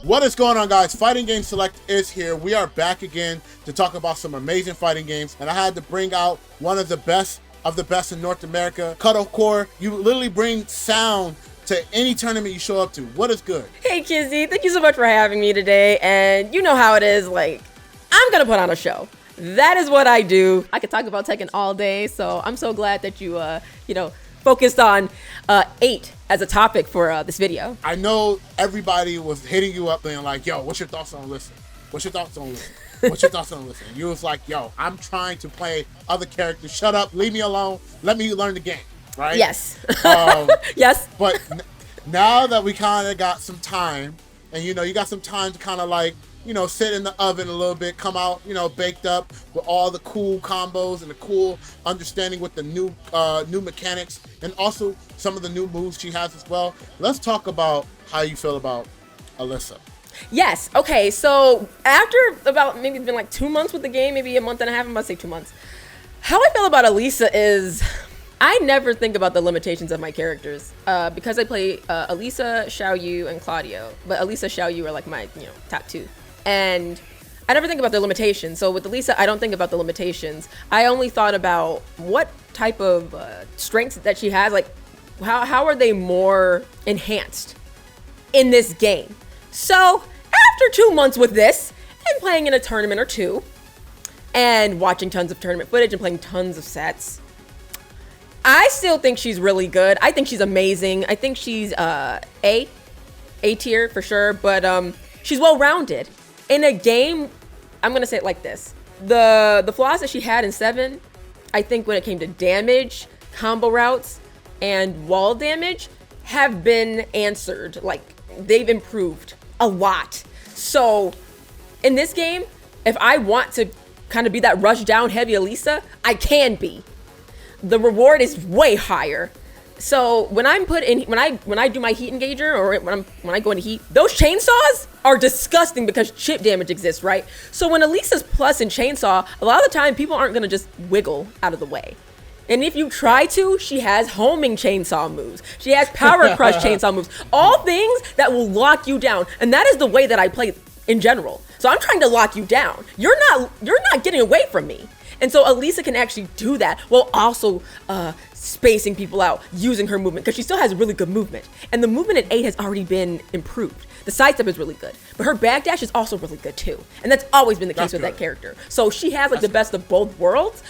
What is going on, guys? Fighting Game Select is here. We are back again to talk about some amazing fighting games, and I had to bring out one of the best in North America, Cuddle Core. You literally bring sound to any tournament you show up to. What is good? Hey Kizzie, thank you so much for having me today. And you know how it is, like, I'm gonna put on a show. That is what I do. I could talk about Tekken all day, so I'm so glad that you, focused on 8 as a topic for this video. I know everybody was hitting you up being like, yo, what's your thoughts on Alyssa? What's your thoughts on Alyssa? What's your thoughts on Alyssa? And you was like, yo, I'm trying to play other characters. Shut up, leave me alone. Let me learn the game, right? Yes. Yes. But now that we kind of got some time, and you got some time to kind of like, sit in the oven a little bit, come out, baked up with all the cool combos and the cool understanding with the new mechanics and also some of the new moves she has as well. Let's talk about how you feel about Alyssa. Yes. Okay. So after about maybe it's been like 2 months with the game, maybe a month and a half, I must say 2 months. How I feel about Alyssa is I never think about the limitations of my characters because I play Alyssa, Xiaoyu, and Claudio. But Alyssa, Xiaoyu are like my top 2. And I never think about the limitations. So with Alyssa, I don't think about the limitations. I only thought about what type of strengths that she has. Like, how are they more enhanced in this game? So after 2 months with this and playing in a tournament or two and watching tons of tournament footage and playing tons of sets, I still think she's really good. I think she's amazing. I think she's A tier for sure, but she's well-rounded. In a game, I'm gonna say it like this. The flaws that she had in 7, I think when it came to damage, combo routes, and wall damage have been answered. Like, they've improved a lot. So in this game, if I want to kind of be that rush down heavy Alyssa, I can be. The reward is way higher. So when I'm put in, when I do my heat engager or when I go into heat, those chainsaws are disgusting because chip damage exists, right? So when Alyssa's plus in chainsaw, a lot of the time people aren't gonna just wiggle out of the way. And if you try to, she has homing chainsaw moves. She has power crush chainsaw moves. All things that will lock you down. And that is the way that I play in general. So I'm trying to lock you down. You're not getting away from me. And so Alyssa can actually do that while also spacing people out using her movement because she still has really good movement. And the movement in 8 has already been improved. The sidestep is really good, but her backdash is also really good too. And that's always been the case with that character. So she has like the best of both worlds.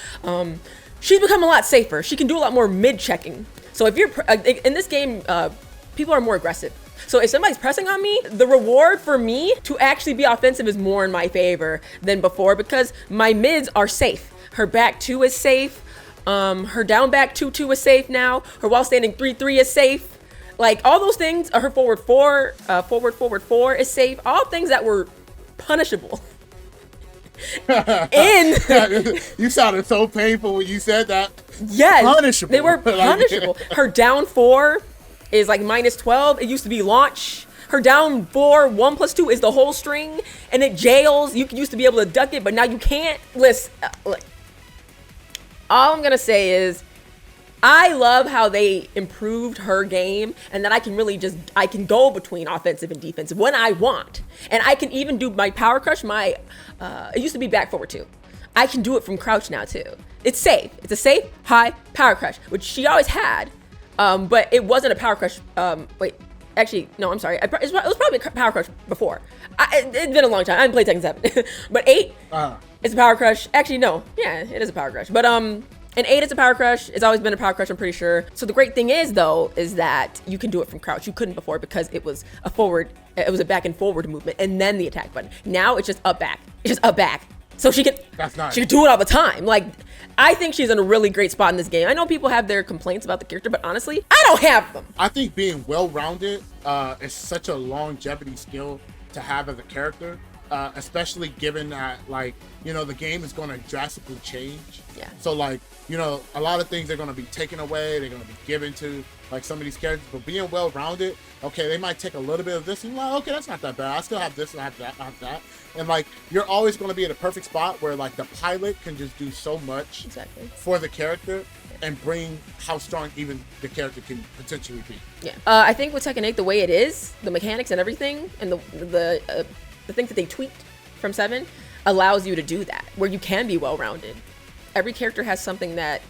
She's become a lot safer. She can do a lot more mid-checking. So if you're in this game, people are more aggressive. So if somebody's pressing on me, the reward for me to actually be offensive is more in my favor than before because my mids are safe. Her back 2 is safe. Her down back 2-2 is safe now. Her while standing 3-3 is safe. Like all those things, her forward 4, forward 4 is safe. All things that were punishable. You sounded so painful when you said that. Yes, punishable. They were punishable. Her down 4 is like -12. It used to be launch. Her down 4, 1+2 is the whole string, and it jails. You used to be able to duck it, but now you can't. Listen, look. All I'm gonna say is, I love how they improved her game, and that I can go between offensive and defensive when I want, and I can even do my power crush. It used to be back forward 2. I can do it from crouch now too. It's safe. It's a safe high power crush, which she always had, but it wasn't a power crush. Actually, no, I'm sorry. It was probably a power crush before. It's been a long time. I haven't played Tekken 7. But 8, it's a power crush. Actually, no. Yeah, it is a power crush. But in 8, it's a power crush. It's always been a power crush, I'm pretty sure. So the great thing is, though, is that you can do it from crouch. You couldn't before because it was a back and forward movement and then the attack button. Now it's just up back. It's just up back. So she could do it all the time. Like, I think she's in a really great spot in this game. I know people have their complaints about the character, but honestly, I don't have them. I think being well-rounded is such a longevity skill to have as a character. especially given that, like, you know, the game is going to drastically change. Yeah. So, like, you know, a lot of things are going to be taken away. They're going to be given to, like, some of these characters. But being well-rounded, okay, they might take a little bit of this and, like, okay, that's not that bad. I still have this and I have that, I have that. And, like, you're always going to be in a perfect spot where, like, the pilot can just do so much for the character and bring how strong even the character can potentially be. Yeah. I think with Tekken 8, the way it is, the mechanics and everything, and the things that they tweaked from 7 allows you to do that, where you can be well-rounded. Every character has something that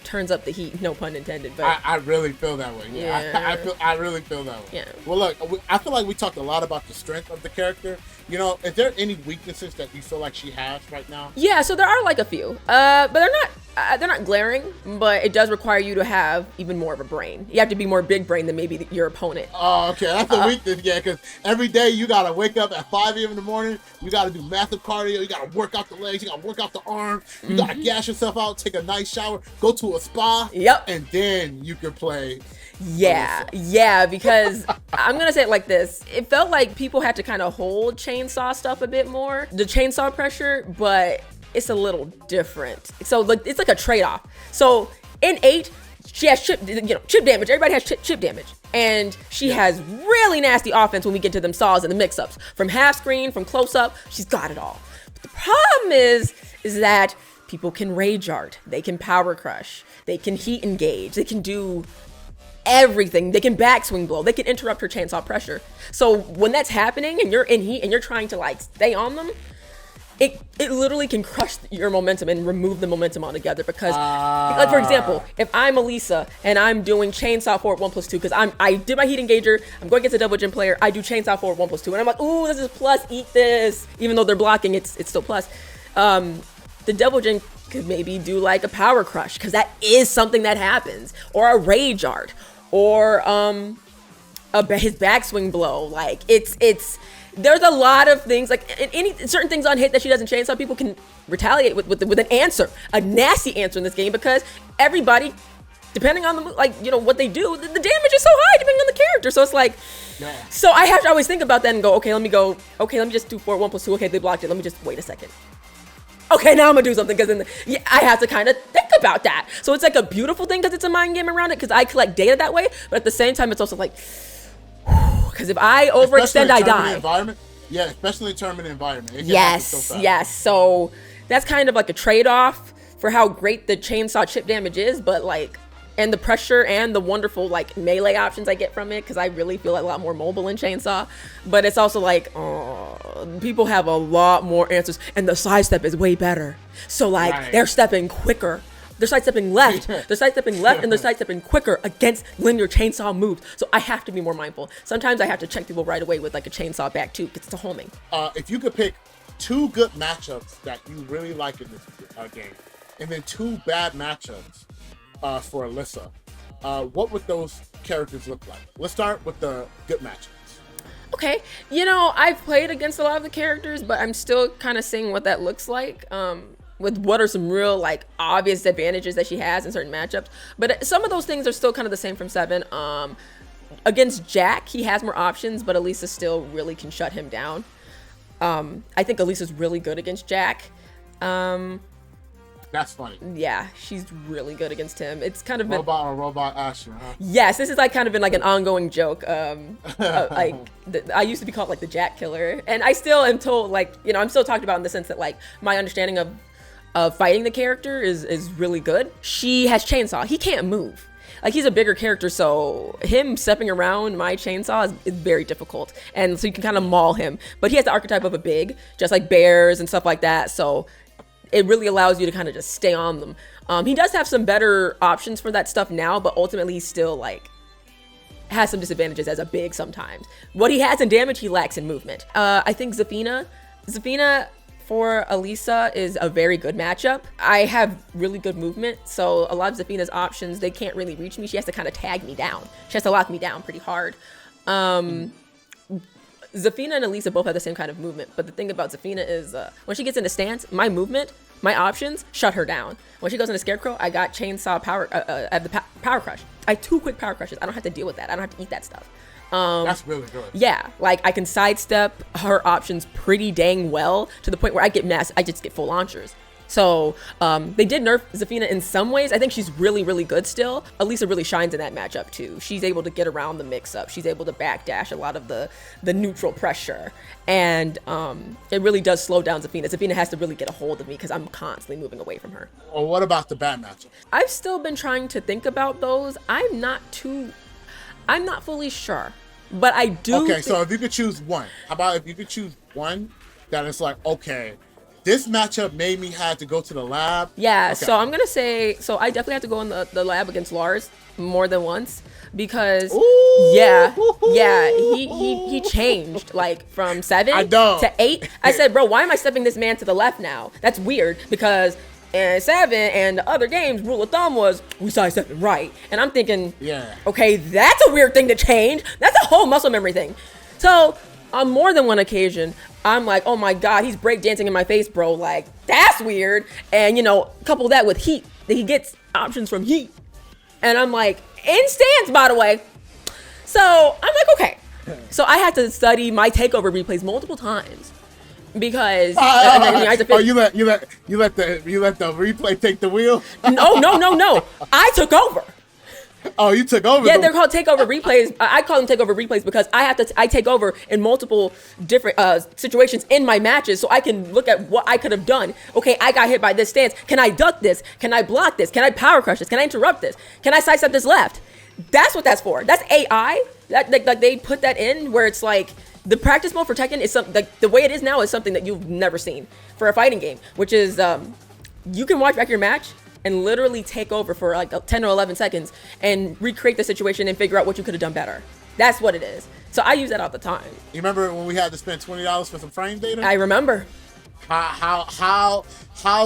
turns up the heat, no pun intended. But I really feel that way. Yeah. I really feel that way. Yeah. Well, look, I feel like we talked a lot about the strength of the character. You know, is there any weaknesses that you feel like she has right now? Yeah, so there are like a few, but they're not glaring. But it does require you to have even more of a brain. You have to be more big brain than maybe your opponent. Oh, okay, that's a weakness, yeah. Because every day you gotta wake up at 5 a.m. in the morning. You gotta do massive cardio. You gotta work out the legs. You gotta work out the arms. You gotta gas yourself out. Take a nice shower. Go to a spa. Yep. And then you can play. Yeah, yeah, because I'm gonna say it like this. It felt like people had to kind of hold chainsaw stuff a bit more, the chainsaw pressure, but it's a little different. So it's like a trade-off. So in 8, she has chip damage. Everybody has chip damage. And she has really nasty offense when we get to them saws and the mix-ups. From half screen, from close-up, she's got it all. But the problem is that people can rage art. They can power crush. They can heat engage. They can do everything. They can backswing blow. They can interrupt her chainsaw pressure. So when that's happening and you're in heat and you're trying to like stay on them, it literally can crush your momentum and remove the momentum altogether. Because like, for example, if I'm Alyssa and I'm doing chainsaw forward 1+2 because I did my heat engager, I'm going against a double gym player, I do chainsaw forward 1+2 and I'm like, ooh, this is plus, eat this. Even though they're blocking, it's still plus. The double gym could maybe do like a power crush because that is something that happens, or a rage art, or his backswing blow. Like it's there's a lot of things, like certain things on hit that she doesn't change. Some people can retaliate with an answer, a nasty answer in this game, because everybody, depending on the what they do, the damage is so high depending on the character. So it's like, so I have to always think about that and go, let me just do 1+2. Okay, they blocked it. Let me just wait a second. Okay, now I'm gonna do something, because then I have to kind of think about that. So it's like a beautiful thing because it's a mind game around it, because I collect data that way. But at the same time, it's also like, because if I overextend, I die. Environment? Yeah, especially in tournament environment. Yes. So that's kind of like a trade-off for how great the chainsaw chip damage is, but like, and the pressure and the wonderful like melee options I get from it, because I really feel like a lot more mobile in chainsaw. But it's also like, people have a lot more answers, and the sidestep is way better. So like, they're stepping quicker. They're sidestepping left. They're sidestepping left, and they're sidestepping quicker against linear chainsaw moves. So I have to be more mindful. Sometimes I have to check people right away with like a chainsaw back too, because it's a homing. If you could pick 2 good matchups that you really like in this game, and then 2 bad matchups for Alyssa, what would those characters look like? Let's start with the good matchups. Okay, I've played against a lot of the characters, but I'm still kind of seeing what that looks like. With what are some real like obvious advantages that she has in certain matchups. But some of those things are still kind of the same from 7. Against Jack, he has more options, but Alyssa still really can shut him down. I think Alyssa's really good against Jack. That's funny. Yeah, she's really good against him. It's kind of robot Asher, huh? Yes, this has like kind of been like an ongoing joke. I used to be called like the Jack Killer, and I still am told like, I'm still talked about in the sense that like my understanding of fighting the character is really good. She has chainsaw. He can't move. Like, he's a bigger character, so him stepping around my chainsaw is very difficult. And so you can kind of maul him. But he has the archetype of a big, just like bears and stuff like that. So it really allows you to kind of just stay on them. He does have some better options for that stuff now, but ultimately he's still like has some disadvantages as a big sometimes. What he has in damage, he lacks in movement. I think Zafina for Alyssa is a very good matchup. I have really good movement, so a lot of Zafina's options, they can't really reach me. She has to kind of tag me down. She has to lock me down pretty hard. Zafina and Alyssa both have the same kind of movement, but the thing about Zafina is when she gets into stance, my movement, my options shut her down. When she goes into Scarecrow, I got chainsaw power, I have the power crush. I have 2 quick power crushes. I don't have to deal with that. I don't have to eat that stuff. That's really good. Yeah, like I can sidestep her options pretty dang well to the point where I just get full launchers. So they did nerf Zafina in some ways. I think she's really, really good still. Alyssa really shines in that matchup too. She's able to get around the mix-up. She's able to backdash a lot of the neutral pressure. And it really does slow down Zafina. Zafina has to really get a hold of me because I'm constantly moving away from her. Well, what about the bad matchup? I've still been trying to think about those. I'm not fully sure. But I do. Okay, so if you could choose one, how about if you could choose one that it's like, okay, this matchup made me have to go to the lab. Yeah, okay. So I'm gonna say, so I definitely have to go in the lab against Lars more than once because he changed like from 7 to 8. I said, bro, why am I stepping this man to the left now? That's weird because in 7 and the other games, rule of thumb was we sidestep it right. And I'm thinking, okay, that's a weird thing to change. That's a whole muscle memory thing. So on more than one occasion, I'm like, oh my God, he's breakdancing in my face, bro. Like, that's weird. And, couple that with heat. He gets options from heat. And I'm like, in stance, by the way. So I'm like, okay. So I had to study my takeover replays multiple times. Because you let the replay take the wheel? No. I took over. Oh, you took over. Yeah, they're called takeover replays. I call them takeover replays because I take over in multiple different situations in my matches, so I can look at what I could have done. Okay, I got hit by this stance. Can I duck this? Can I block this? Can I power crush this? Can I interrupt this? Can I sidestep this left? That's what that's for. That's AI. That like they put that in where it's like the practice mode for Tekken is something like the way it is now is something that you've never seen for a fighting game, which is you can watch back your match and literally take over for like 10 or 11 seconds and recreate the situation and figure out what you could have done better. That's what it is. So I use that all the time. You remember when we had to spend $20 for some frame data? I remember. How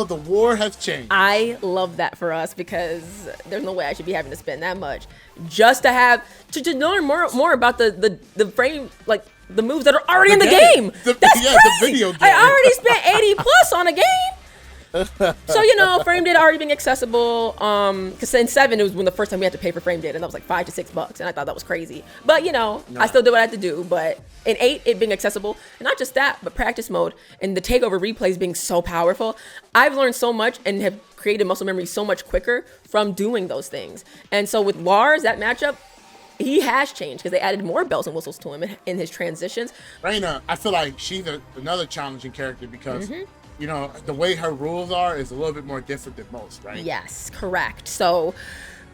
the war has changed. I love that for us because there's no way I should be having to spend that much just to have to learn more about the frame, like the moves that are already in the game. That's crazy. The video game. I already spent 80 plus on a game. So frame data already being accessible. Because in 7 it was when the first time we had to pay for frame data, and that was like $5 to $6, and I thought that was crazy. But I still did what I had to do. But in 8, it being accessible, and not just that, but practice mode and the takeover replays being so powerful, I've learned so much and have created muscle memory so much quicker from doing those things. And so with Lars, that matchup, he has changed because they added more bells and whistles to him in his transitions. Reina, I feel like she's another challenging character because. The way her rules are is a little bit more different than most, right? Yes, correct. So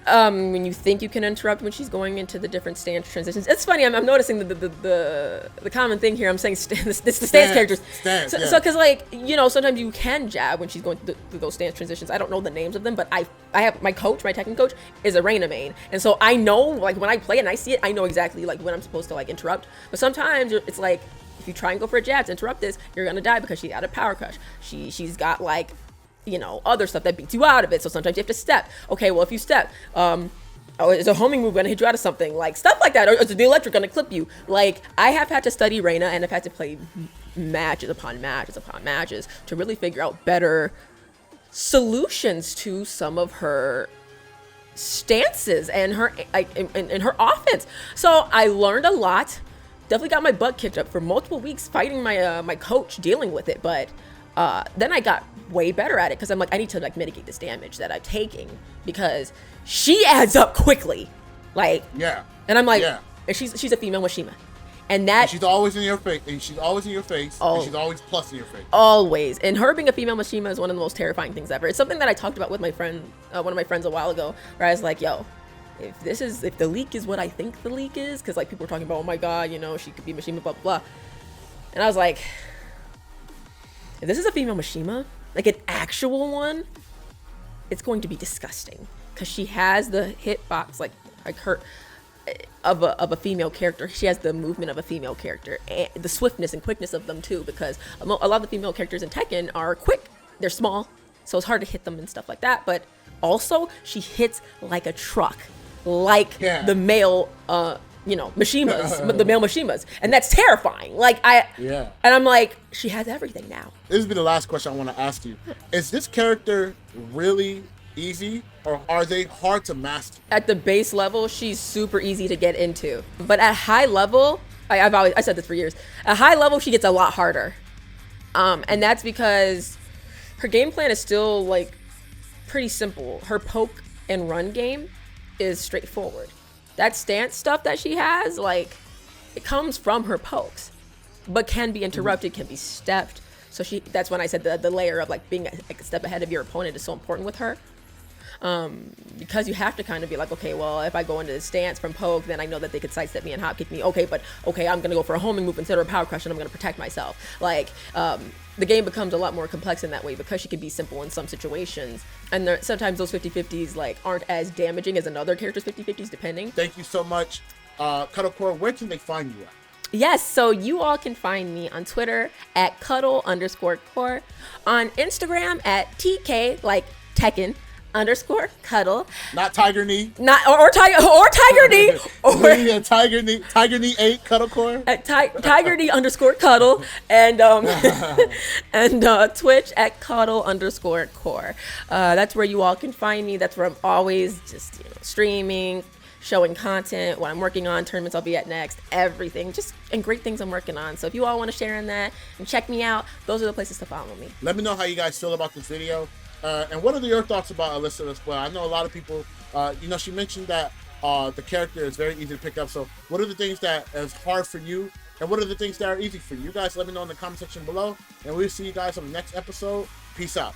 when you think you can interrupt when she's going into the different stance transitions, it's funny. I'm noticing the common thing here. I'm saying it's the stance characters. So because sometimes you can jab when she's going through those stance transitions. I don't know the names of them, but I have my Tekken coach is a Reina main, and so I know like when I play it and I see it, I know exactly like when I'm supposed to like interrupt. But sometimes it's like, if you try and go for a jab to interrupt this, you're gonna die because she got a power crush. She's got like, other stuff that beats you out of it. So sometimes you have to step. Okay, well if you step, is a homing move gonna hit you out of something? Like stuff like that. Or is the electric gonna clip you? Like I have had to study Reina and I've had to play matches upon matches upon matches to really figure out better solutions to some of her stances and her and her offense. So I learned a lot. Definitely got my butt kicked up for multiple weeks fighting my coach, dealing with it. But then I got way better at it because I'm like, I need to like mitigate this damage that I'm taking because she adds up quickly. Like, and I'm like, and she's a female Mishima. And she's always in your face. And she's always in your face. And she's always plus in your face. Always. And her being a female Mishima is one of the most terrifying things ever. It's something that I talked about with my friend, one of my friends a while ago, where I was like, yo, if the leak is what I think the leak is, because like people were talking about, oh my God, she could be Mishima, blah, blah, blah. And I was like, if this is a female Mishima, like an actual one, it's going to be disgusting. Because she has the hitbox, like her, of a female character. She has the movement of a female character, and the swiftness and quickness of them too, because a lot of the female characters in Tekken are quick. They're small, so it's hard to hit them and stuff like that. But also, she hits like a truck. Like the male, Mishimas, the male Mishimas, and that's terrifying. And I'm like, she has everything now. This will be the last question I want to ask you. Is this character really easy, or are they hard to master? At the base level, she's super easy to get into. But at high level, I said this for years. At high level, she gets a lot harder. And that's because her game plan is still like pretty simple. Her poke and run game is straightforward. That stance stuff that she has, like, it comes from her pokes, but can be interrupted, can be stepped. So that's when I said the layer of like being a step ahead of your opponent is so important with her. Because you have to kind of be like, okay, well, if I go into the stance from poke, then I know that they could sidestep me and hop kick me. Okay, I'm gonna go for a homing move instead of a power crush, and I'm gonna protect myself. Like, the game becomes a lot more complex in that way because she can be simple in some situations, and sometimes those 50-50s like aren't as damaging as another character's 50-50s, depending. Thank you so much, Cuddle Core. Where can they find you at? Yes, so you all can find me on Twitter at Cuddle_Core, on Instagram at TK, like Tekken, _Cuddle. Not Tiger Knee. Not or Tiger Knee. Or yeah, Tiger Knee 8 Cuddle Core. At Tiger Knee _Cuddle, and and Twitch at Cuddle_Core. That's where you all can find me. That's where I'm always just streaming, showing content, what I'm working on, tournaments I'll be at next, everything, just and great things I'm working on. So if you all want to share in that and check me out, those are the places to follow me. Let me know how you guys feel about this video. And what are your thoughts about Alyssa as well? I know a lot of people, she mentioned that the character is very easy to pick up. So what are the things that is hard for you? And what are the things that are easy for you? You guys let me know in the comment section below. And we'll see you guys on the next episode. Peace out.